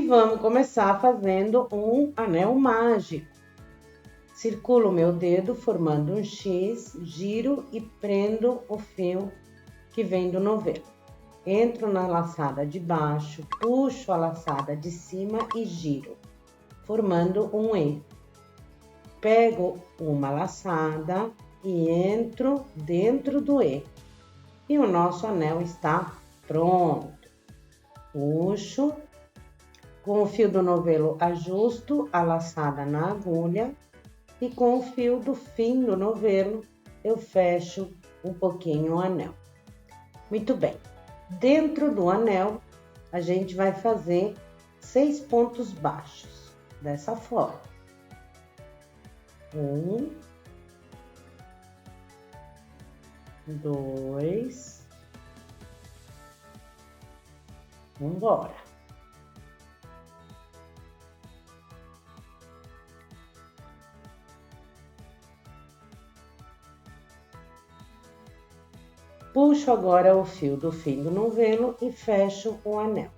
vamos começar fazendo um anel mágico. Circulo o meu dedo formando um X, giro e prendo o fio que vem do novelo. Entro na laçada de baixo, puxo a laçada de cima e giro, formando um E. Pego uma laçada e entro dentro do E. E o nosso anel está pronto. Puxo, com o fio do novelo ajusto a laçada na agulha e com o fio do fim do novelo eu fecho um pouquinho o anel. Muito bem, dentro do anel a gente vai fazer 6 pontos baixos, dessa forma. 1, 2, vambora. Puxo agora o fio do fim do novelo e fecho o anel.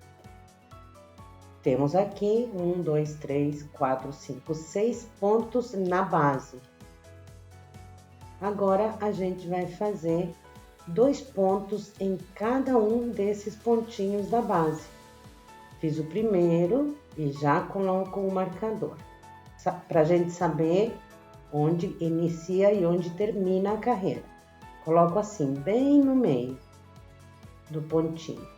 Temos aqui 1, 2, 3, 4, 5, 6 pontos na base. Agora, a gente vai fazer 2 pontos em cada um desses pontinhos da base. Fiz o primeiro e já coloco o marcador, para a gente saber onde inicia e onde termina a carreira. Coloco assim, bem no meio do pontinho.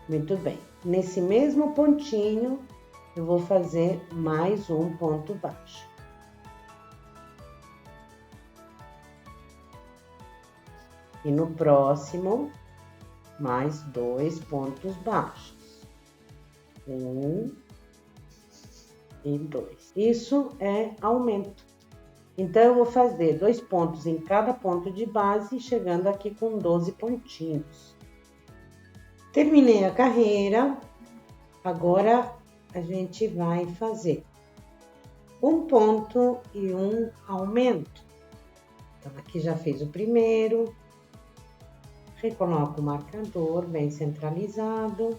Muito bem. Nesse mesmo pontinho, eu vou fazer mais um ponto baixo. E no próximo, mais 2 pontos baixos. 1 e 2. Isso é aumento. Então, eu vou fazer 2 pontos em cada ponto de base, chegando aqui com 12 pontinhos. Terminei a carreira, agora a gente vai fazer um ponto e um aumento. Então, aqui já fiz o primeiro, recoloco o marcador bem centralizado.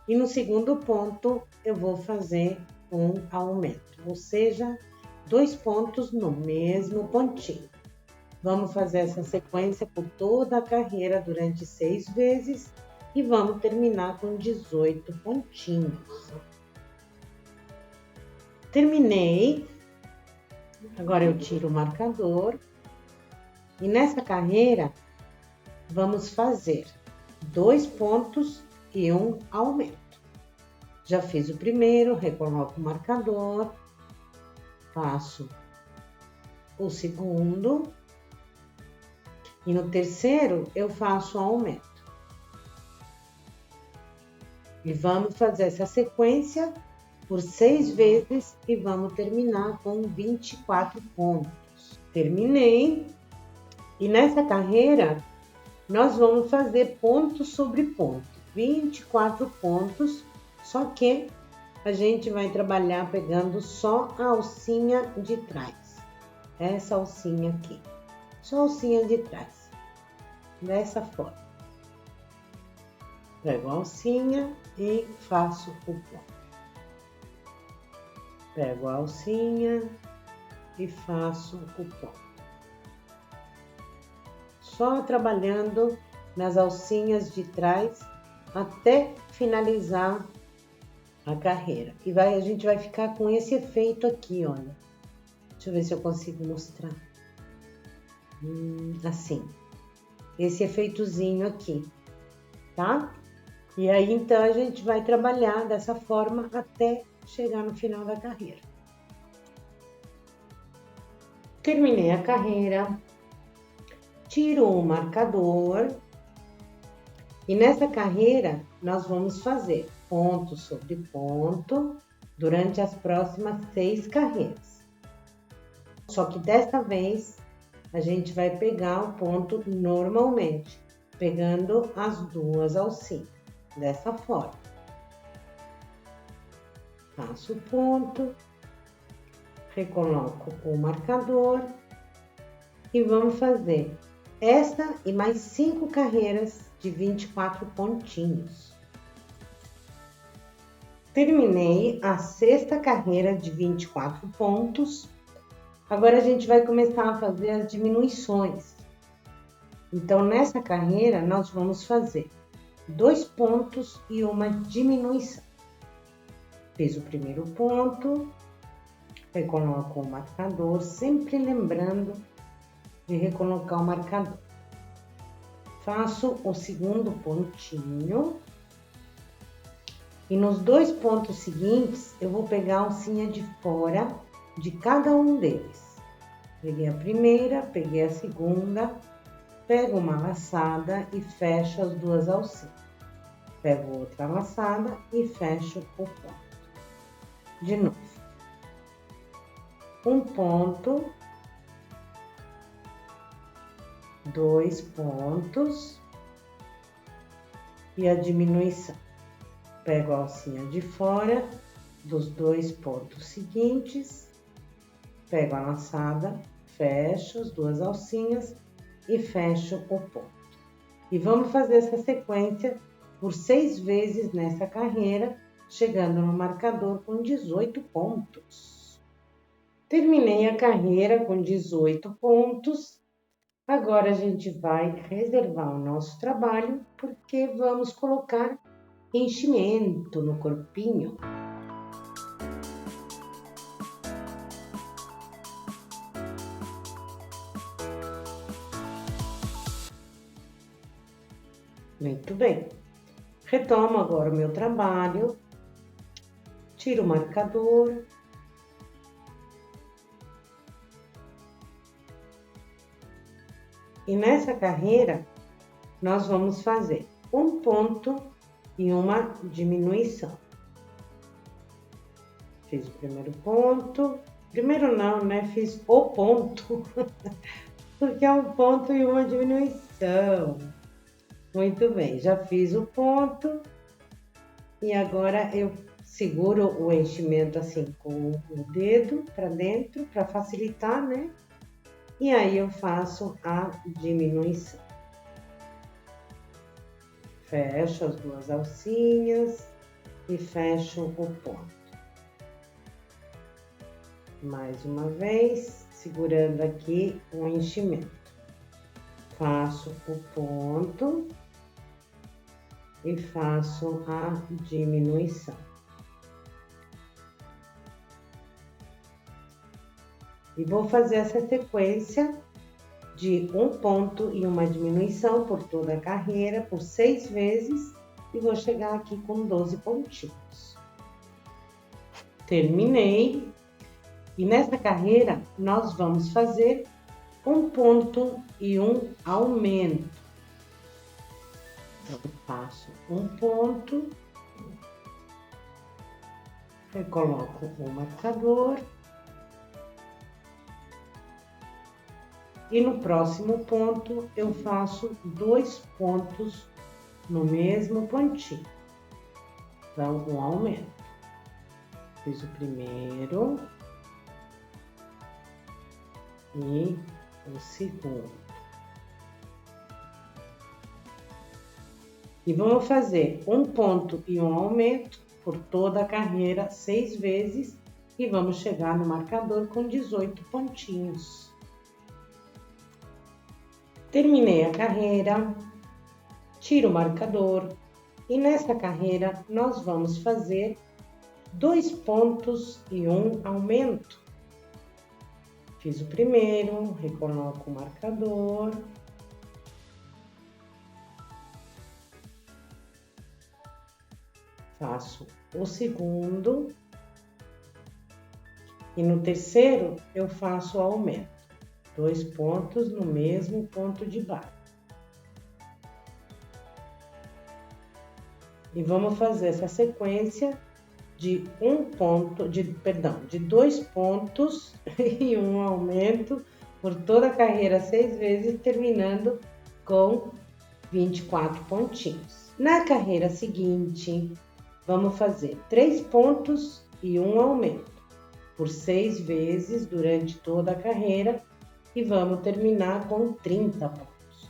E no segundo ponto, eu vou fazer um aumento, ou seja, 2 pontos no mesmo pontinho. Vamos fazer essa sequência por toda a carreira durante 6 vezes e vamos terminar com 18 pontinhos. Terminei. Agora eu tiro o marcador. E nessa carreira, vamos fazer 2 pontos e um aumento. Já fiz o primeiro, recoloco o marcador. Faço o segundo e no terceiro eu faço o aumento. E vamos fazer essa sequência por 6 vezes e vamos terminar com 24 pontos. Terminei e nessa carreira nós vamos fazer ponto sobre ponto, 24 pontos, só que a gente vai trabalhar pegando só a alcinha de trás. Essa alcinha aqui. Só a alcinha de trás. Dessa forma. Pego a alcinha e faço o ponto. Pego a alcinha e faço o ponto. Só trabalhando nas alcinhas de trás até finalizar a carreira. E a gente vai ficar com esse efeito aqui, olha. Deixa eu ver se eu consigo mostrar. Assim. Esse efeitozinho aqui, tá? E aí, então, a gente vai trabalhar dessa forma até chegar no final da carreira. Terminei a carreira. Tiro o marcador. E nessa carreira, nós vamos fazer ponto sobre ponto durante as próximas 6 carreiras. Só que dessa vez, a gente vai pegar o ponto normalmente, pegando as 2 alcinhas, dessa forma. Faço o ponto, recoloco o marcador e vamos fazer esta e mais 5 carreiras de 24 pontinhos. Terminei a sexta carreira de 24 pontos. Agora a gente vai começar a fazer as diminuições. Então, nessa carreira, nós vamos fazer 2 pontos e uma diminuição. Fiz o primeiro ponto, recoloco o marcador, sempre lembrando de recolocar o marcador. Faço o segundo pontinho. E nos 2 pontos seguintes, eu vou pegar a alcinha de fora de cada um deles. Peguei a primeira, peguei a segunda, pego uma laçada e fecho as 2 alcinhas. Pego outra laçada e fecho o ponto. De novo. Um ponto, 2 pontos e a diminuição. Pego a alcinha de fora dos 2 pontos seguintes, pego a laçada, fecho as 2 alcinhas e fecho o ponto. E vamos fazer essa sequência por 6 vezes nessa carreira, chegando no marcador com 18 pontos. Terminei a carreira com 18 pontos. Agora a gente vai reservar o nosso trabalho, porque vamos colocar enchimento no corpinho. Muito bem. Retomo agora o meu trabalho. Tiro o marcador. E nessa carreira, nós vamos fazer um ponto e uma diminuição. Fiz o primeiro ponto. Primeiro não, né? Fiz o ponto. Porque é um ponto e uma diminuição. Muito bem, já fiz o ponto. E agora eu seguro o enchimento assim com o dedo para dentro, para facilitar, né? E aí eu faço a diminuição. Fecho as 2 alcinhas e fecho o ponto. Mais uma vez, segurando aqui o enchimento. Faço o ponto e faço a diminuição. E vou fazer essa sequência de um ponto e uma diminuição por toda a carreira, por 6 vezes, e vou chegar aqui com 12 pontinhos. Terminei. E nessa carreira, nós vamos fazer um ponto e um aumento. Então, eu faço um ponto, recoloco o marcador. E no próximo ponto, eu faço 2 pontos no mesmo pontinho. Então, um aumento. Fiz o primeiro e o segundo. E vamos fazer um ponto e um aumento por toda a carreira 6 vezes e vamos chegar no marcador com 18 pontinhos. Terminei a carreira, tiro o marcador e nessa carreira nós vamos fazer 2 pontos e um aumento. Fiz o primeiro, recoloco o marcador. Faço o segundo. E no terceiro, eu faço o aumento. 2 pontos no mesmo ponto de baixo. E vamos fazer essa sequência de 2 pontos e um aumento por toda a carreira 6 vezes, terminando com 24 pontinhos. Na carreira seguinte, vamos fazer 3 pontos e um aumento por 6 vezes durante toda a carreira e vamos terminar com 30 pontos.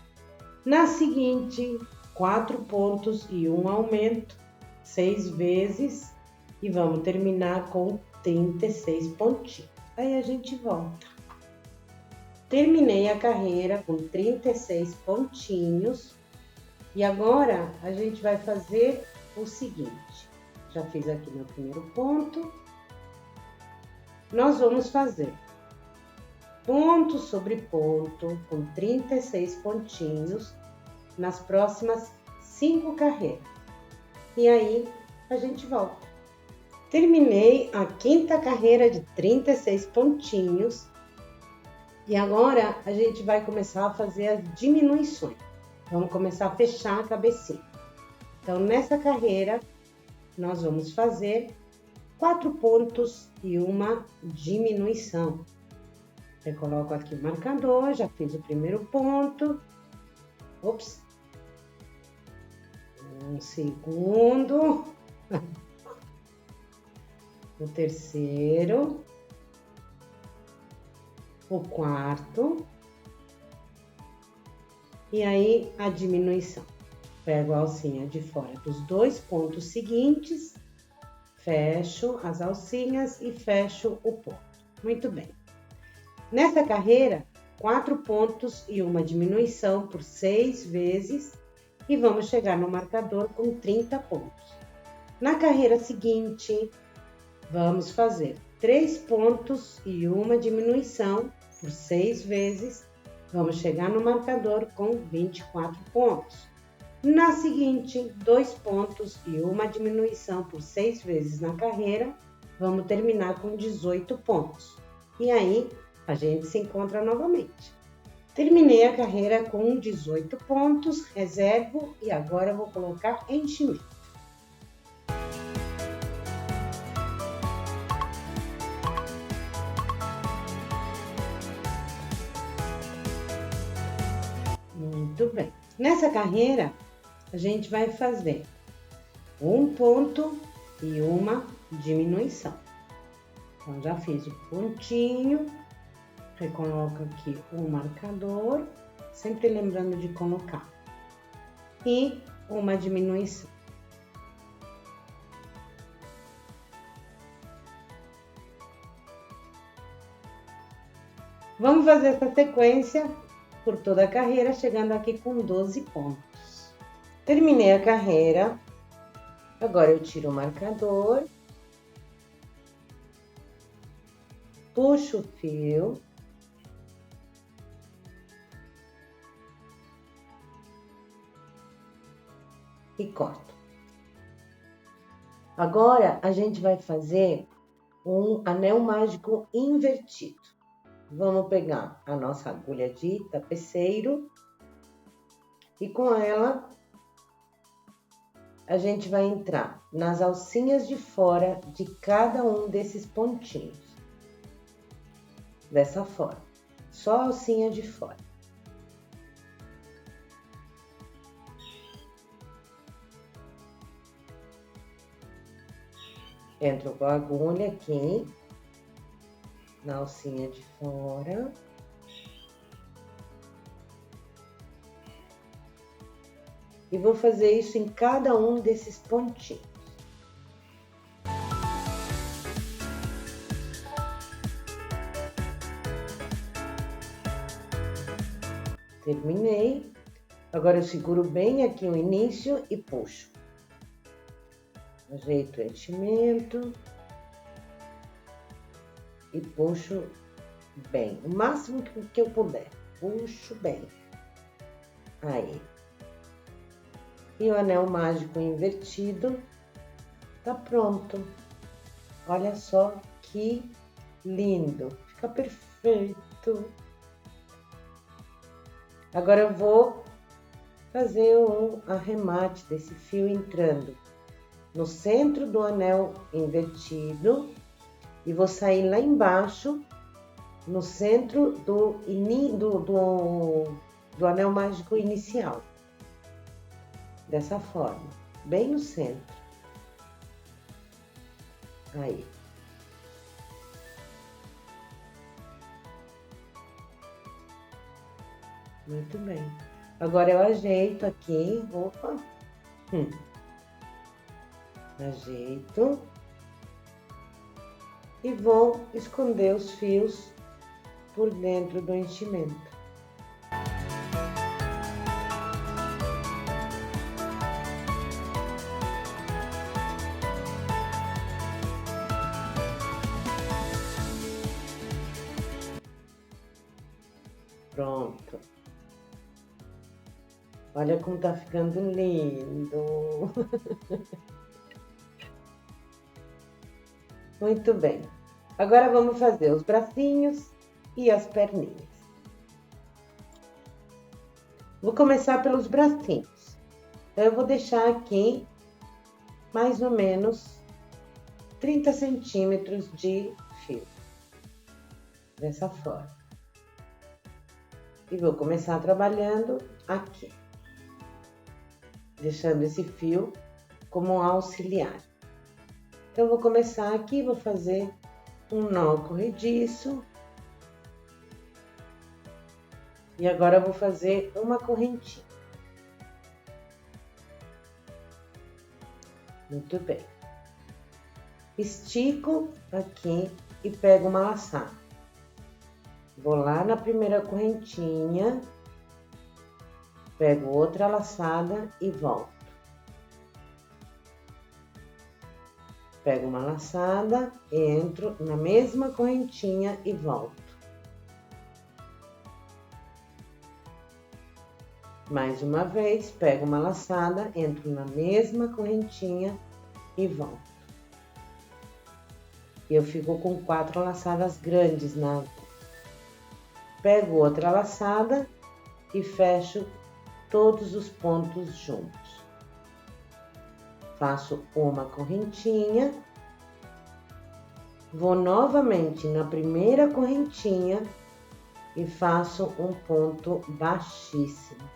Na seguinte, 4 pontos e um aumento, 6 vezes, e vamos terminar com 36 pontinhos. Aí a gente volta. Terminei a carreira com 36 pontinhos e agora a gente vai fazer o seguinte. Já fiz aqui meu primeiro ponto. Nós vamos fazer ponto sobre ponto com 36 pontinhos nas próximas 5 carreiras. E aí a gente volta. Terminei a 5ª carreira de 36 pontinhos e agora a gente vai começar a fazer as diminuições. Vamos começar a fechar a cabecinha. Então, nessa carreira, nós vamos fazer 4 pontos e uma diminuição. Eu coloco aqui o marcador, já fiz o primeiro ponto. Ops! Um segundo. O terceiro. O quarto. E aí, a diminuição. Pego a alcinha de fora dos 2 pontos seguintes, fecho as alcinhas e fecho o ponto. Muito bem. Nessa carreira, 4 pontos e uma diminuição por 6 vezes e vamos chegar no marcador com 30 pontos. Na carreira seguinte, vamos fazer 3 pontos e uma diminuição por 6 vezes, vamos chegar no marcador com 24 pontos. Na seguinte, 2 pontos e uma diminuição por 6 vezes na carreira, vamos terminar com 18 pontos. E aí, a gente se encontra novamente. Terminei a carreira com 18 pontos, reservo e agora vou colocar enchimento. Muito bem. Nessa carreira, a gente vai fazer 1 ponto e uma diminuição. Então, já fiz o pontinho, recoloco aqui o marcador, sempre lembrando de colocar, e uma diminuição. Vamos fazer essa sequência por toda a carreira, chegando aqui com 12 pontos. Terminei a carreira, agora eu tiro o marcador, puxo o fio, e corto. Agora, a gente vai fazer um anel mágico invertido. Vamos pegar a nossa agulha de tapeceiro e com ela a gente vai entrar nas alcinhas de fora de cada um desses pontinhos. Dessa forma, só a alcinha de fora. Entro com a agulha aqui, na alcinha de fora. E vou fazer isso em cada um desses pontinhos. Terminei. Agora eu seguro bem aqui o início e puxo. Ajeito o enchimento. E puxo bem, o máximo que eu puder. Puxo bem. Aí. E o anel mágico invertido tá pronto. Olha só que lindo. Fica perfeito. Agora eu vou fazer um arremate desse fio entrando no centro do anel invertido e vou sair lá embaixo, no centro do anel mágico inicial. Dessa forma, bem no centro. Aí. Muito bem. Agora eu ajeito aqui, opa. Ajeito. e vou esconder os fios por dentro do enchimento. Pronto. Olha como tá ficando lindo. Muito bem. Agora vamos fazer os bracinhos e as perninhas. Vou começar pelos bracinhos. Então, eu vou deixar aqui mais ou menos 30 centímetros de fio. Dessa forma. E vou começar trabalhando aqui. Deixando esse fio como auxiliar. Então, eu vou começar aqui, vou fazer um nó corrediço. E agora, eu vou fazer uma correntinha. Muito bem. Estico aqui e pego uma laçada. Vou lá na primeira correntinha, pego outra laçada e volto. Pego uma laçada, entro na mesma correntinha e volto. Mais uma vez, pego uma laçada, entro na mesma correntinha e volto. E eu fico com 4 laçadas grandes na agulha. Pego outra laçada e fecho todos os pontos juntos. Faço uma correntinha, vou novamente na primeira correntinha e faço um ponto baixíssimo.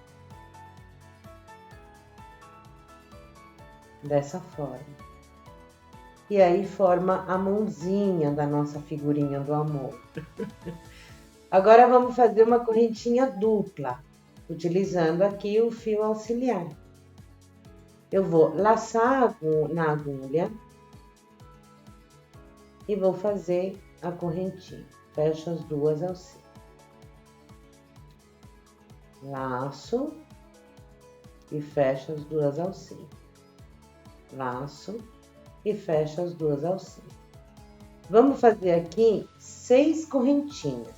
Dessa forma. E aí forma a mãozinha da nossa figurinha do amor. Agora vamos fazer uma correntinha dupla, utilizando aqui o fio auxiliar. Eu vou laçar na agulha e vou fazer a correntinha. Fecho as duas alcinhas. Laço e fecho as duas alcinhas. Laço e fecho as duas alcinhas. Vamos fazer aqui 6 correntinhas.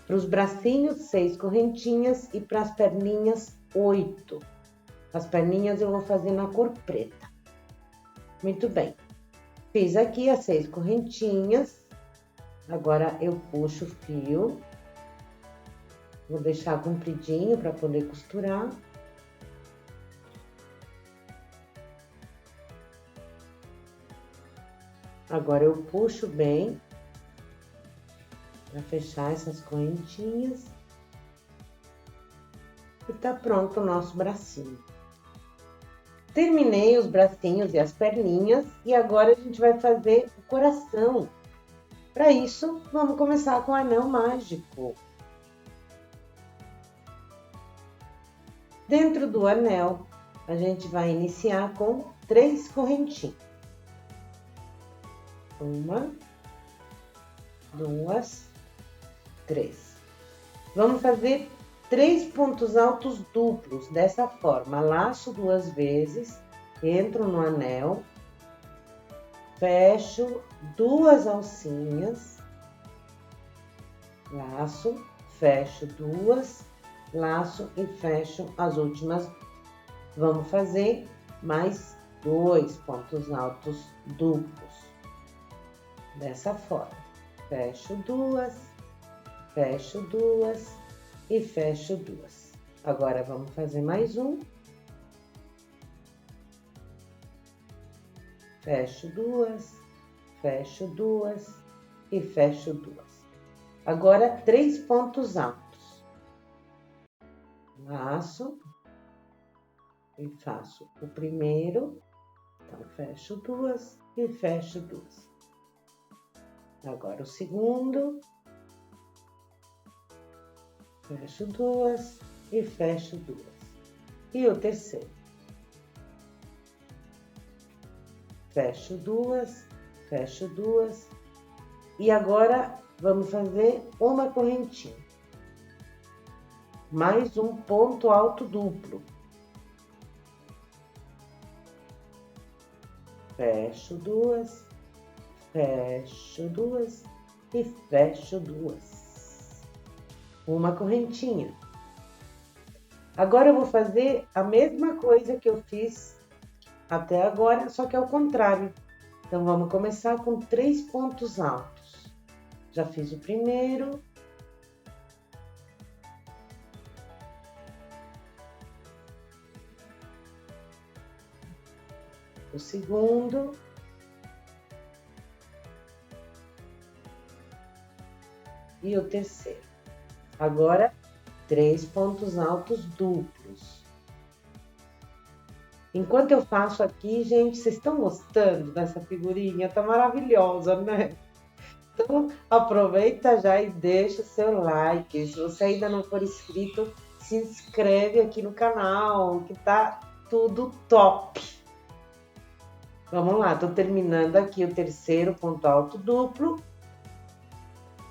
Para os bracinhos, 6 correntinhas e para as perninhas, 8. As perninhas eu vou fazer na cor preta. Muito bem. Fiz aqui as 6 correntinhas. Agora eu puxo o fio. Vou deixar compridinho para poder costurar. Agora eu puxo bem para fechar essas correntinhas. E tá pronto o nosso bracinho. Terminei os bracinhos e as perninhas e agora a gente vai fazer o coração. Para isso, vamos começar com o anel mágico. Dentro do anel, a gente vai iniciar com 3 correntinhas. 1, 2, 3. Vamos fazer 3 pontos altos duplos, dessa forma. Laço 2 vezes, entro no anel, fecho 2 alcinhas, laço, fecho 2, laço e fecho as últimas. Vamos fazer mais 2 pontos altos duplos, dessa forma. Fecho 2, fecho 2 e fecho 2. Agora, vamos fazer mais um. Fecho 2, fecho 2 e fecho 2. Agora, 3 pontos altos. Laço e faço o primeiro. Então, fecho 2 e fecho 2. Agora, o segundo. Fecho 2 e fecho 2. E o terceiro. Fecho 2, fecho 2 E agora, vamos fazer uma correntinha. Mais um ponto alto duplo. Fecho duas e fecho duas. Uma correntinha. Agora eu vou fazer a mesma coisa que eu fiz até agora, só que ao contrário. Então, vamos começar com 3 pontos altos. Já fiz o primeiro. O segundo. E o terceiro. Agora, 3 pontos altos duplos. Enquanto eu faço aqui, gente, vocês estão gostando dessa figurinha? Tá maravilhosa, né? Então, aproveita já e deixa o seu like. Se você ainda não for inscrito, se inscreve aqui no canal, que tá tudo top. Vamos lá, tô terminando aqui o terceiro ponto alto duplo.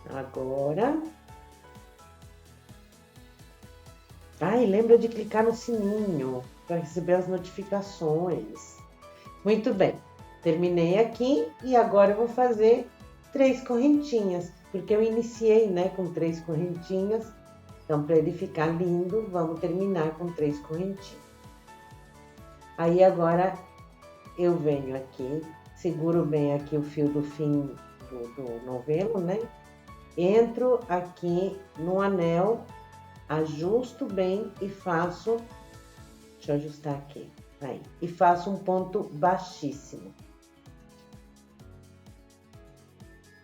Agora. Ai, lembra de clicar no sininho para receber as notificações. Muito bem, terminei aqui e agora eu vou fazer 3 correntinhas, porque eu iniciei, né, com 3 correntinhas. Então, para ele ficar lindo, vamos terminar com 3 correntinhas. Aí, agora, eu venho aqui, seguro bem aqui o fio do fim do novelo, né? Entro aqui no anel, ajusto bem e faço... Deixa eu ajustar aqui. Aí. E faço um ponto baixíssimo.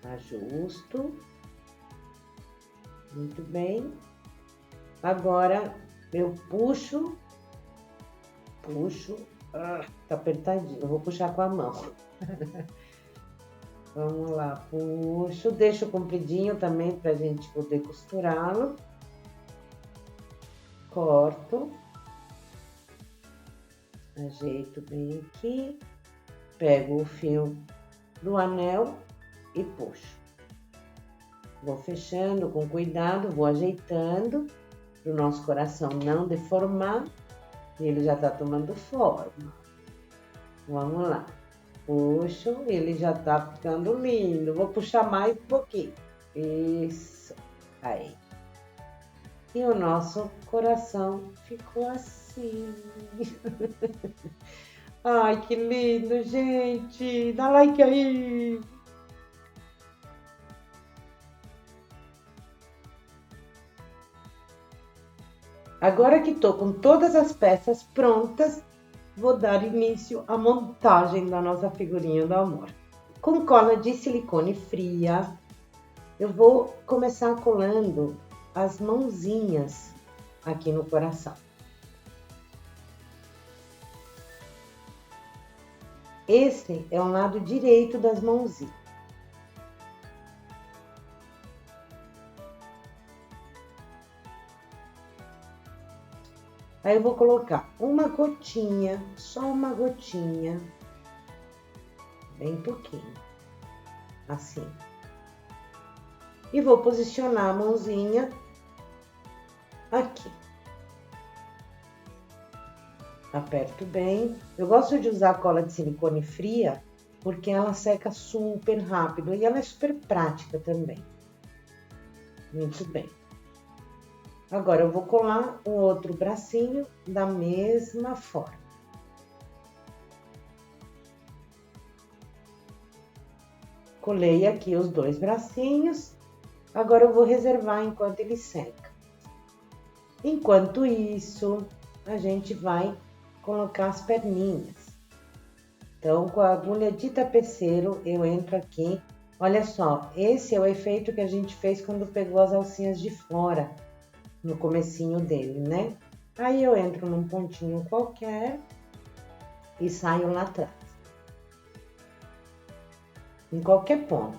Ajusto. Muito bem. Agora, eu puxo. Tá apertadinho. Eu vou puxar com a mão. Vamos lá, puxo. Deixo compridinho também pra gente poder costurá-lo. Corto. Ajeito bem aqui. Pego o fio do anel e puxo. Vou fechando com cuidado, vou ajeitando para o nosso coração não deformar. E ele já tá tomando forma. Vamos lá. Puxo, ele já tá ficando lindo. Vou puxar mais um pouquinho. Isso. Aí. E o nosso coração ficou assim. Ai, que lindo, gente. Dá like aí. Agora que tô com todas as peças prontas, vou dar início à montagem da nossa figurinha do amor. Com cola de silicone fria, eu vou começar colando as mãozinhas aqui no coração. Esse é o lado direito das mãozinhas. Aí eu vou colocar uma gotinha, só uma gotinha, bem pouquinho, assim. E vou posicionar a mãozinha aqui. Aperto bem. Eu gosto de usar cola de silicone fria, porque ela seca super rápido e ela é super prática também. Muito bem. Agora, eu vou colar o outro bracinho da mesma forma. Colei aqui os 2 bracinhos. Agora, eu vou reservar enquanto ele seca. Enquanto isso, a gente vai colocar as perninhas. Então, com a agulha de tapeceiro, eu entro aqui. Olha só, esse é o efeito que a gente fez quando pegou as alcinhas de fora, no comecinho dele, né? Aí eu entro num pontinho qualquer e saio lá atrás. Em qualquer ponto.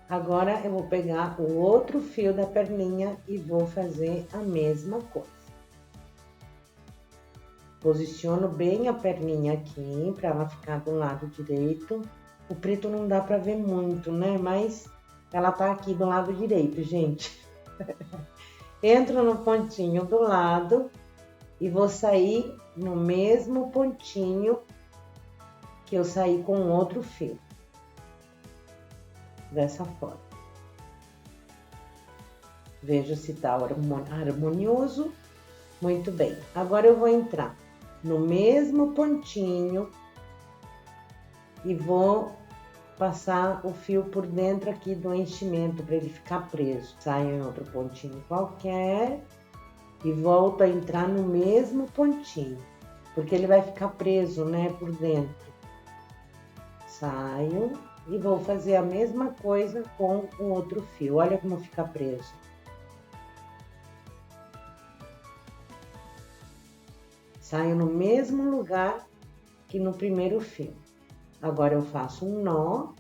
Agora, eu vou pegar o outro fio da perninha e vou fazer a mesma coisa. Posiciono bem a perninha aqui, para ela ficar do lado direito. O preto não dá para ver muito, né? Mas ela tá aqui do lado direito, gente. Entro no pontinho do lado e vou sair no mesmo pontinho que eu saí com outro fio. Dessa forma. Vejo se tá harmonioso. Muito bem. Agora eu vou entrar no mesmo pontinho e vou passar o fio por dentro aqui do enchimento para ele ficar preso. Saio em outro pontinho qualquer e volto a entrar no mesmo pontinho, porque ele vai ficar preso, né, por dentro. Saio e vou fazer a mesma coisa com o outro fio. Olha como fica preso. Saio no mesmo lugar que no primeiro fio. Agora eu faço um nó.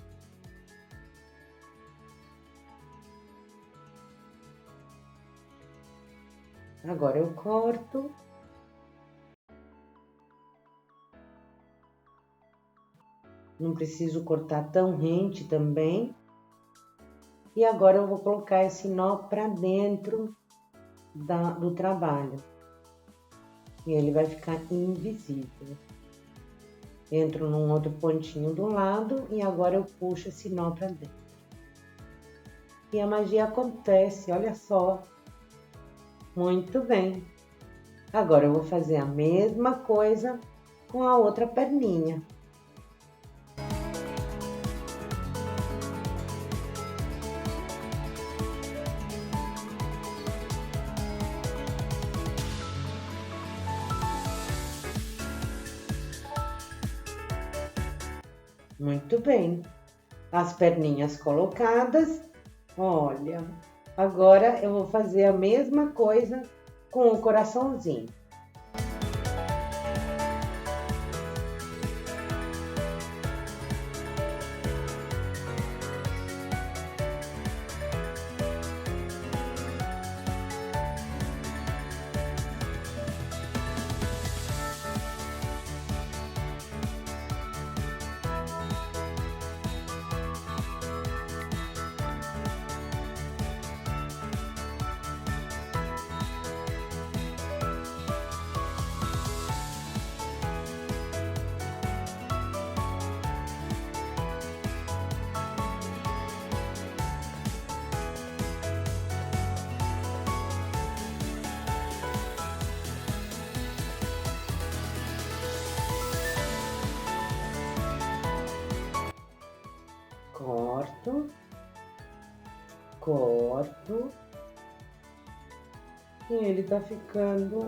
Agora eu corto. Não preciso cortar tão rente também. E agora eu vou colocar esse nó para dentro do trabalho. E ele vai ficar invisível. Entro num outro pontinho do lado e agora eu puxo esse nó para dentro. E a magia acontece, olha só. Muito bem. Agora eu vou fazer a mesma coisa com a outra perninha. Muito bem. As perninhas colocadas. Olha, agora eu vou fazer a mesma coisa com o coraçãozinho. Corto, corto, e ele tá ficando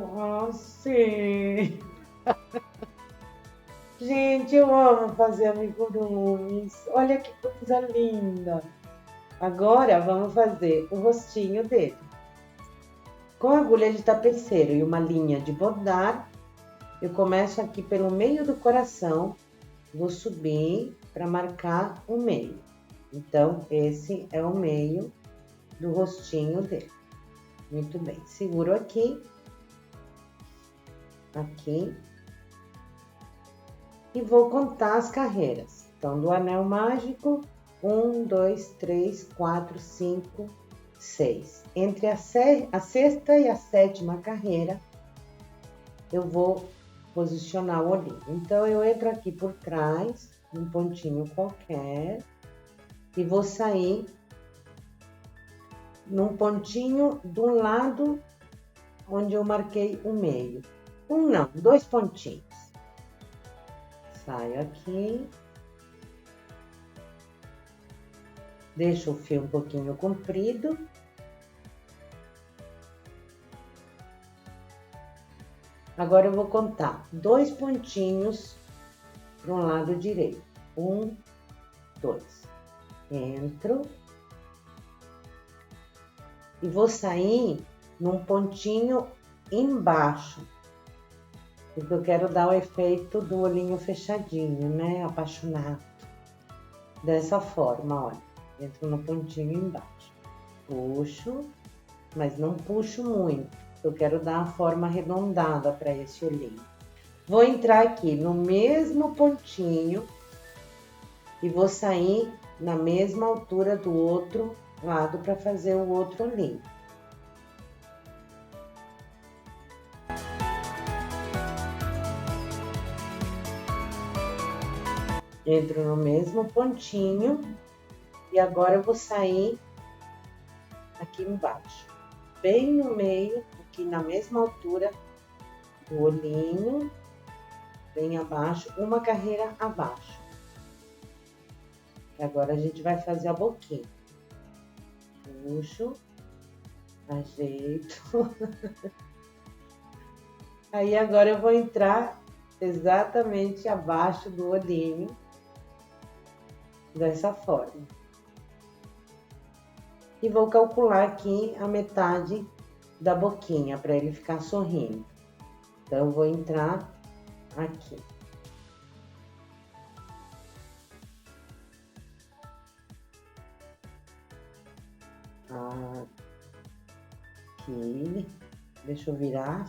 assim. Gente, eu amo fazer amigurumis. Olha que coisa linda. Agora vamos fazer o rostinho dele. Com a agulha de tapeceiro e uma linha de bordar, eu começo aqui pelo meio do coração, vou subir para marcar o meio. Então, esse é o meio do rostinho dele. Muito bem, seguro aqui, aqui, e vou contar as carreiras. Então, do anel mágico, 1, 2, 3, 4, 5, 6. Entre a sexta e a sétima carreira, eu vou posicionar o olhinho. Então, eu entro aqui por trás, num pontinho qualquer, e vou sair num pontinho do lado onde eu marquei o meio. Um não, 2 pontinhos. Saio aqui. Deixo o fio um pouquinho comprido. Agora eu vou contar 2 pontinhos para o lado direito. 1, 2. Entro. E vou sair num pontinho embaixo. Porque eu quero dar o efeito do olhinho fechadinho, né? Apaixonado. Dessa forma, olha. Entro no pontinho embaixo. Puxo, mas não puxo muito. Eu quero dar a forma arredondada para esse olhinho. Vou entrar aqui no mesmo pontinho e vou sair na mesma altura do outro lado para fazer o outro olhinho. Entro no mesmo pontinho e agora eu vou sair aqui embaixo, bem no meio, aqui na mesma altura do olhinho, bem abaixo, uma carreira abaixo. Agora a gente vai fazer a boquinha. Puxo, ajeito. Aí agora eu vou entrar exatamente abaixo do olhinho, dessa forma. E vou calcular aqui a metade da boquinha para ele ficar sorrindo. Então eu vou entrar aqui. Aqui. Deixa eu virar.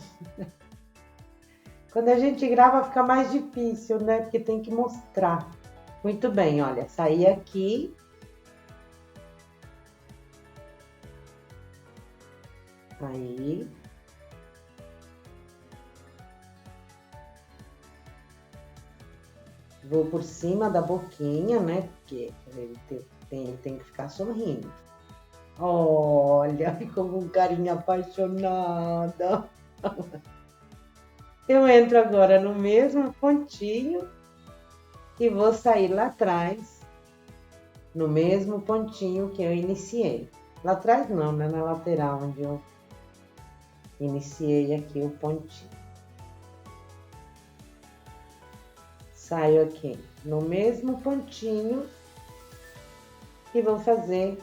Quando a gente grava fica mais difícil, né? Porque tem que mostrar. Muito bem, olha, saí aqui. Aí. Vou por cima da boquinha, né? Porque ele tem que ficar sorrindo. Olha, ficou com carinha apaixonada. Eu entro agora no mesmo pontinho e vou sair lá atrás, no mesmo pontinho que eu iniciei. Lá atrás não, né? Na lateral, onde eu iniciei aqui o pontinho. Saio aqui no mesmo pontinho e vou fazer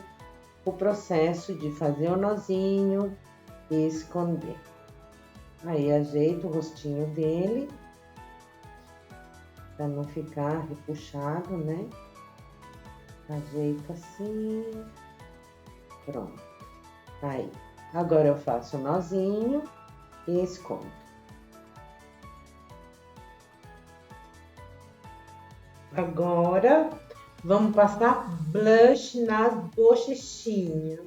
o processo de fazer o nozinho e esconder. Aí ajeito o rostinho dele, para não ficar repuxado, né? Ajeito assim, pronto. Aí, agora eu faço o nozinho e escondo. Agora, vamos passar blush nas bochechinhas.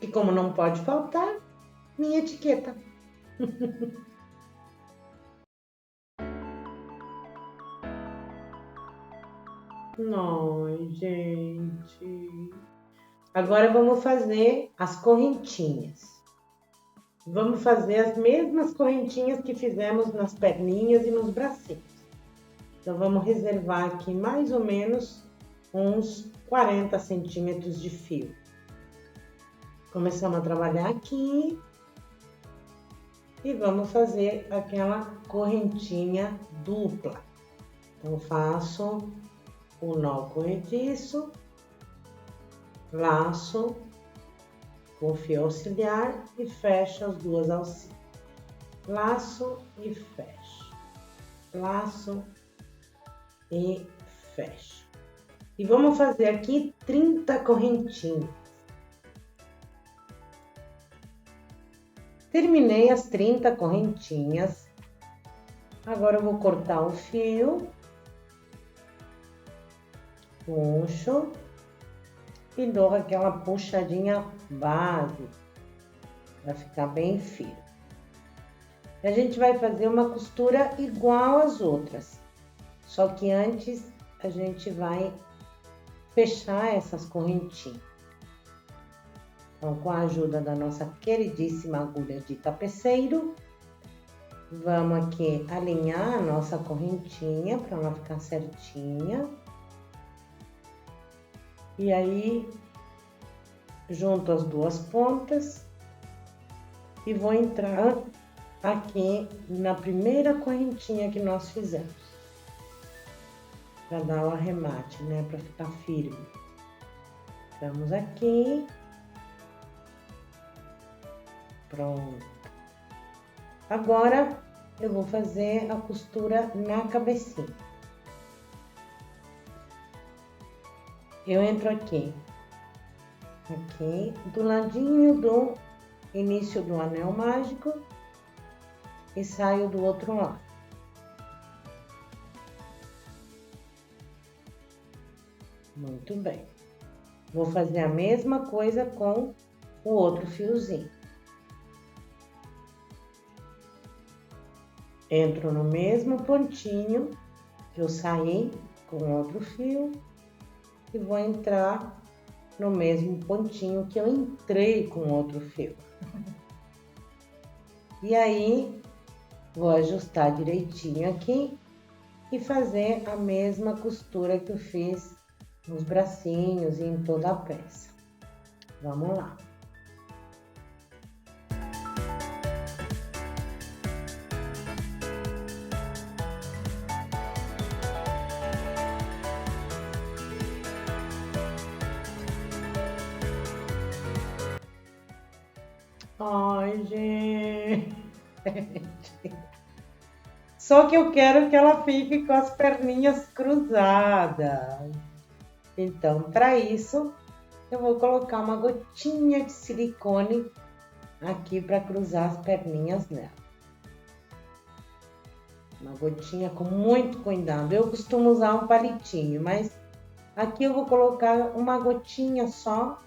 E como não pode faltar, minha etiqueta. Ai, gente. Agora vamos fazer as correntinhas. Vamos fazer as mesmas correntinhas que fizemos nas perninhas e nos bracinhos. Então, vamos reservar aqui mais ou menos uns 40 centímetros de fio. Começamos a trabalhar aqui e vamos fazer aquela correntinha dupla. Então, faço o nó corrediço, laço com fio auxiliar e fecho as duas alcinhas. Laço e fecho. Laço e fecho. E vamos fazer aqui 30 correntinhas. Terminei as 30 correntinhas. Agora eu vou cortar o fio. Puxo. E dou aquela puxadinha base. Vai ficar bem firme. A gente vai fazer uma costura igual às outras. Só que antes a gente vai fechar essas correntinhas. Então, com a ajuda da nossa queridíssima agulha de tapeceiro, vamos aqui alinhar a nossa correntinha para ela ficar certinha. E aí, junto as duas pontas e vou entrar aqui na primeira correntinha que nós fizemos. Para dar o arremate, né? Para ficar firme. Estamos aqui. Pronto. Agora, eu vou fazer a costura na cabecinha. Eu entro aqui aqui do ladinho do início do anel mágico e saio do outro lado. Muito bem. Vou fazer a mesma coisa com o outro fiozinho. Entro no mesmo pontinho que eu saí com outro fio e vou entrar no mesmo pontinho que eu entrei com outro fio. E aí, vou ajustar direitinho aqui e fazer a mesma costura que eu fiz nos bracinhos e em toda a peça. Vamos lá. Ai, gente. Só que eu quero que ela fique com as perninhas cruzadas. Então, para isso, eu vou colocar uma gotinha de silicone aqui para cruzar as perninhas dela. Uma gotinha com muito cuidado. Eu costumo usar um palitinho, mas aqui eu vou colocar uma gotinha só.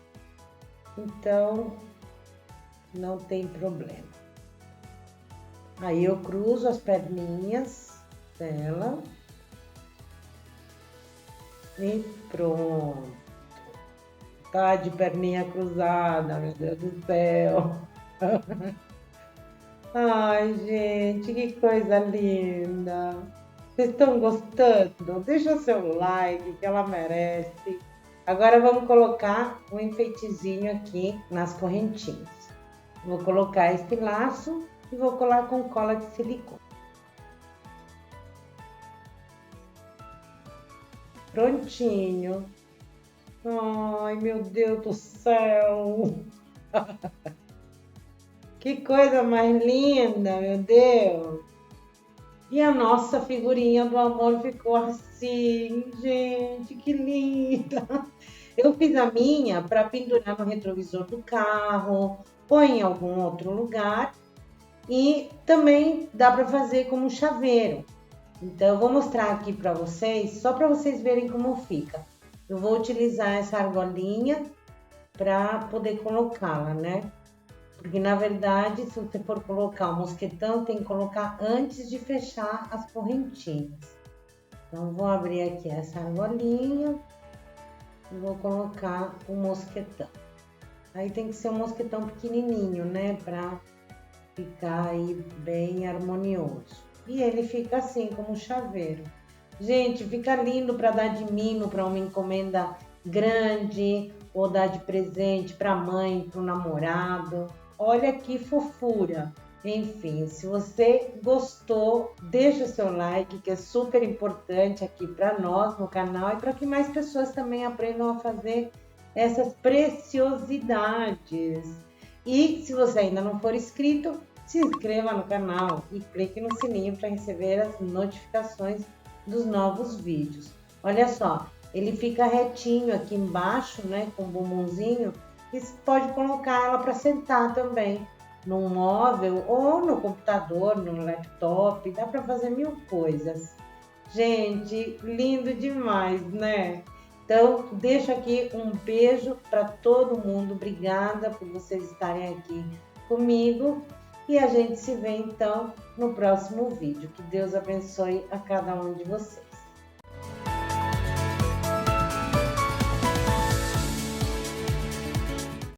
Então, não tem problema. Aí eu cruzo as perninhas dela e pronto. Tá de perninha cruzada, meu Deus do céu. Ai, gente, que coisa linda. Vocês estão gostando? Deixa seu like, que ela merece. Agora vamos colocar um enfeitezinho aqui nas correntinhas. Vou colocar este laço e vou colar com cola de silicone. Prontinho. Ai, meu Deus do céu. Que coisa mais linda, meu Deus. E a nossa figurinha do amor ficou assim, gente, que linda. Eu fiz a minha para pendurar no retrovisor do carro ou em algum outro lugar. E também dá para fazer como chaveiro. Então, eu vou mostrar aqui para vocês, só para vocês verem como fica. Eu vou utilizar essa argolinha para poder colocá-la, né? Porque, na verdade, se você for colocar o mosquetão, tem que colocar antes de fechar as correntinhas. Então, vou abrir aqui essa argolinha e vou colocar o mosquetão. Aí tem que ser um mosquetão pequenininho, né? Para ficar aí bem harmonioso. E ele fica assim, como chaveiro. Gente, fica lindo para dar de mimo para uma encomenda grande ou dar de presente para a mãe, para o namorado. Olha que fofura. Enfim, se você gostou, deixa seu like, que é super importante aqui para nós no canal e para que mais pessoas também aprendam a fazer essas preciosidades. E se você ainda não for inscrito, se inscreva no canal e clique no sininho para receber as notificações dos novos vídeos. Olha só, ele fica retinho aqui embaixo, né, com o bumbumzinho, e você pode colocar ela para sentar também, num móvel ou no computador, no laptop, dá para fazer mil coisas. Gente, lindo demais, né? Então, deixo aqui um beijo para todo mundo. Obrigada por vocês estarem aqui comigo. E a gente se vê, então, no próximo vídeo. Que Deus abençoe a cada um de vocês.